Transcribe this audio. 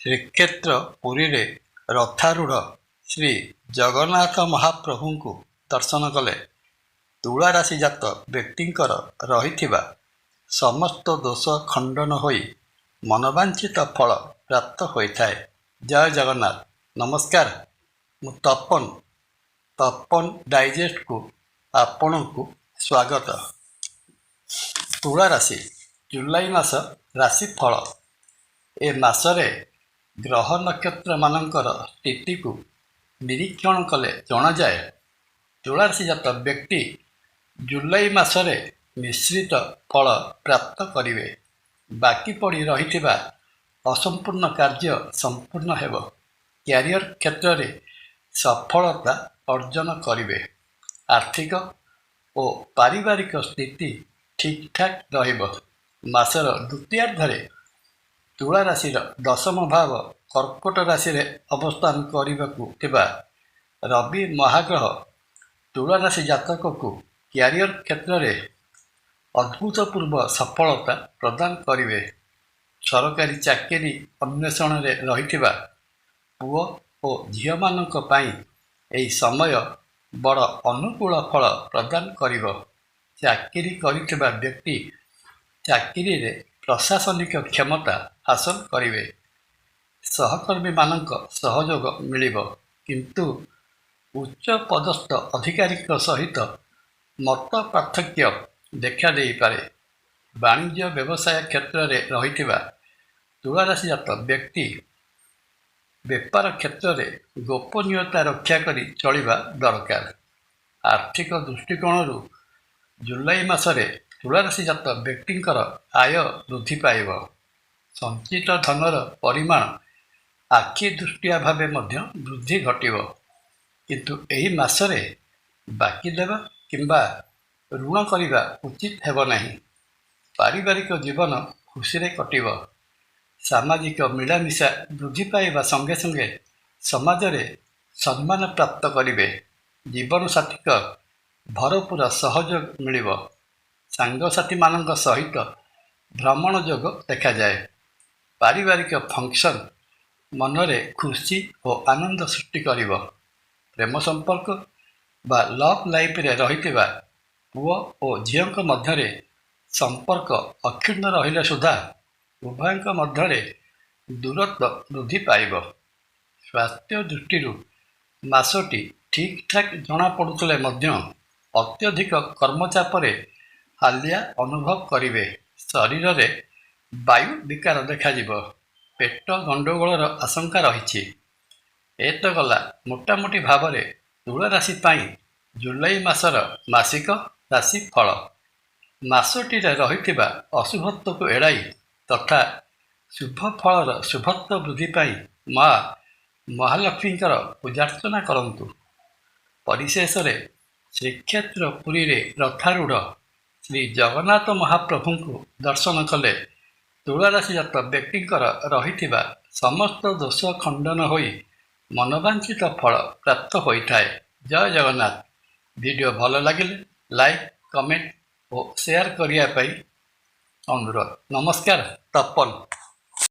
ଶ୍ରୀକ୍ଷେତ୍ର ପୁରୀରେ ରଥାରୂଢ଼ ଶ୍ରୀ ଜଗନ୍ନାଥ ମହାପ୍ରଭୁଙ୍କୁ ଦର୍ଶନ କଲେ ତୁଳାରାଶି ଜାତ ବ୍ୟକ୍ତିଙ୍କର ରହିଥିବା ସମସ୍ତ ଦୋଷ ଖଣ୍ଡନ ହୋଇ ମନବାଞ୍ଛିତ ଫଳ ପ୍ରାପ୍ତ ହୋଇଥାଏ। ଜୟ ଜଗନ୍ନାଥ। ନମସ୍କାର, ମୁଁ ତପନ ଡାଇଜେଷ୍ଟକୁ ଆପଣଙ୍କୁ ସ୍ୱାଗତ। ତୁଳାରାଶି ଜୁଲାଇ ମାସ ରାଶିଫଳ। ଏ ମାସରେ ଗ୍ରହ ନକ୍ଷତ୍ରମାନଙ୍କର ସ୍ଥିତିକୁ ନିରୀକ୍ଷଣ କଲେ ଜଣାଯାଏ ତୁଳାରାଶିଜାତ ବ୍ୟକ୍ତି ଜୁଲାଇ ମାସରେ ମିଶ୍ରିତ ଫଳ ପ୍ରାପ୍ତ କରିବେ। ବାକି ପଡ଼ି ରହିଥିବା ଅସମ୍ପୂର୍ଣ୍ଣ କାର୍ଯ୍ୟ ସମ୍ପୂର୍ଣ୍ଣ ହେବ। କ୍ୟାରିୟର କ୍ଷେତ୍ରରେ ସଫଳତା ଅର୍ଜନ କରିବେ। ଆର୍ଥିକ ଓ ପାରିବାରିକ ସ୍ଥିତି ଠିକ୍ଠାକ୍ ରହିବ। ମାସର ଦ୍ୱିତୀୟାର୍ଦ୍ଧରେ ତୁଳାରାଶିର ଦଶମ ଭାବ କର୍କଟ ରାଶିରେ ଅବସ୍ଥାନ କରିବାକୁ ଥିବା ରବି ମହାଗ୍ରହ ତୁଳାରାଶି ଜାତକକୁ କ୍ୟାରିୟର କ୍ଷେତ୍ରରେ ଅଭୂତପୂର୍ବ ସଫଳତା ପ୍ରଦାନ କରିବେ। ସରକାରୀ ଚାକିରି ଅନ୍ୱେଷଣରେ ରହିଥିବା ପୁଅ ଓ ଝିଅମାନଙ୍କ ପାଇଁ ଏହି ସମୟ ବଡ଼ ଅନୁକୂଳ ଫଳ ପ୍ରଦାନ କରିବ। ଚାକିରି କରିଥିବା ବ୍ୟକ୍ତି ଚାକିରିରେ ପ୍ରଶାସନିକ କ୍ଷମତା ହାସଲ କରିବେ। ସହକର୍ମୀମାନଙ୍କ ସହଯୋଗ ମିଳିବ, କିନ୍ତୁ ଉଚ୍ଚ ପଦସ୍ଥ ଅଧିକାରୀଙ୍କ ସହିତ ମତ ପାର୍ଥକ୍ୟ ଦେଖାଦେଇପାରେ। ବାଣିଜ୍ୟ ବ୍ୟବସାୟ କ୍ଷେତ୍ରରେ ରହିଥିବା ତୁଳାରାଶିଜାତ ବ୍ୟକ୍ତି ବେପାର କ୍ଷେତ୍ରରେ ଗୋପନୀୟତା ରକ୍ଷା କରି ଚଳିବା ଦରକାର। ଆର୍ଥିକ ଦୃଷ୍ଟିକୋଣରୁ ଜୁଲାଇ ମାସରେ ତୁଳାରାଶିଜାତ ବ୍ୟକ୍ତିଙ୍କର ଆୟ ବୃଦ୍ଧି ପାଇବ। ସଞ୍ଚିତ ଧନର ପରିମାଣ ଆଖି ଦୃଷ୍ଟିଆ ଭାବେ ମଧ୍ୟ ବୃଦ୍ଧି ଘଟିବ, କିନ୍ତୁ ଏହି ମାସରେ ବାକି ଦେବା କିମ୍ବା ଋଣ କରିବା ଉଚିତ ହେବ ନାହିଁ। ପାରିବାରିକ ଜୀବନ ଖୁସିରେ କଟିବ। ସାମାଜିକ ମିଳାମିଶା ବୃଦ୍ଧି ପାଇବା ସଙ୍ଗେ ସଙ୍ଗେ ସମାଜରେ ସମ୍ମାନ ପ୍ରାପ୍ତ କରିବେ। ଜୀବନସାଥୀଙ୍କ ଭରପୁର ସହଯୋଗ ମିଳିବ। ସାଙ୍ଗସାଥୀମାନଙ୍କ ସହିତ ଭ୍ରମଣ ଯୋଗ ଦେଖାଯାଏ। ପାରିବାରିକ ଫଙ୍କସନ୍ ମନରେ ଖୁସି ଓ ଆନନ୍ଦ ସୃଷ୍ଟି କରିବ। ପ୍ରେମ ସମ୍ପର୍କ ବା ଲଭ୍ ଲାଇଫରେ ରହିଥିବା ପୁଅ ଓ ଝିଅଙ୍କ ମଧ୍ୟରେ ସମ୍ପର୍କ ଅକ୍ଷୁଣ୍ଣ ରହିଲେ ସୁଦ୍ଧା ଉଭୟଙ୍କ ମଧ୍ୟରେ ଦୂରତ୍ୱ ବୃଦ୍ଧି ପାଇବ। ସ୍ୱାସ୍ଥ୍ୟ ଦୃଷ୍ଟିରୁ ମାସଟି ଠିକ୍ଠାକ୍ ଜଣାପଡ଼ୁଥିଲେ ମଧ୍ୟ ଅତ୍ୟଧିକ କର୍ମଚାପରେ ହାଲିଆ ଅନୁଭବ କରିବେ। ଶରୀରରେ ବାୟୁ ବିକାର ଦେଖାଯିବ। ପେଟ ଗଣ୍ଡଗୋଳର ଆଶଙ୍କା ରହିଛି। ଏ ତ ଗଲା ମୋଟାମୋଟି ଭାବରେ ତୁଳାରାଶି ପାଇଁ ଜୁଲାଇ ମାସର ମାସିକ ରାଶି ଫଳ। ମାସଟିରେ ରହିଥିବା ଅଶୁଭତ୍ୱକୁ ଏଡ଼ାଇ ତଥା ଶୁଭ ଫଳର ଶୁଭତ୍ୱ ବୃଦ୍ଧି ପାଇଁ ମା ମହାଲକ୍ଷ୍ମୀଙ୍କର ପୂଜାର୍ଚ୍ଚନା କରନ୍ତୁ। ପରିଶେଷରେ ଶ୍ରୀକ୍ଷେତ୍ର ପୁରୀରେ ରଥାରୂଢ଼ ଶ୍ରୀ ଜଗନ୍ନାଥ ମହାପ୍ରଭୁଙ୍କୁ ଦର୍ଶନ କଲେ ତୁଳାରାଶିଜାତ ବ୍ୟକ୍ତିଙ୍କର ରହିଥିବା ସମସ୍ତ ଦୋଷ ଖଣ୍ଡନ ହୋଇ ମନବାଞ୍ଛିତ ଫଳ ପ୍ରାପ୍ତ ହୋଇଥାଏ। ଜୟ ଜଗନ୍ନାଥ। ଭିଡ଼ିଓ ଭଲ ଲାଗିଲେ ଲାଇକ୍, କମେଣ୍ଟ ଓ ସେୟାର କରିବା ପାଇଁ ଅନୁରୋଧ। ନମସ୍କାର। ତପନ।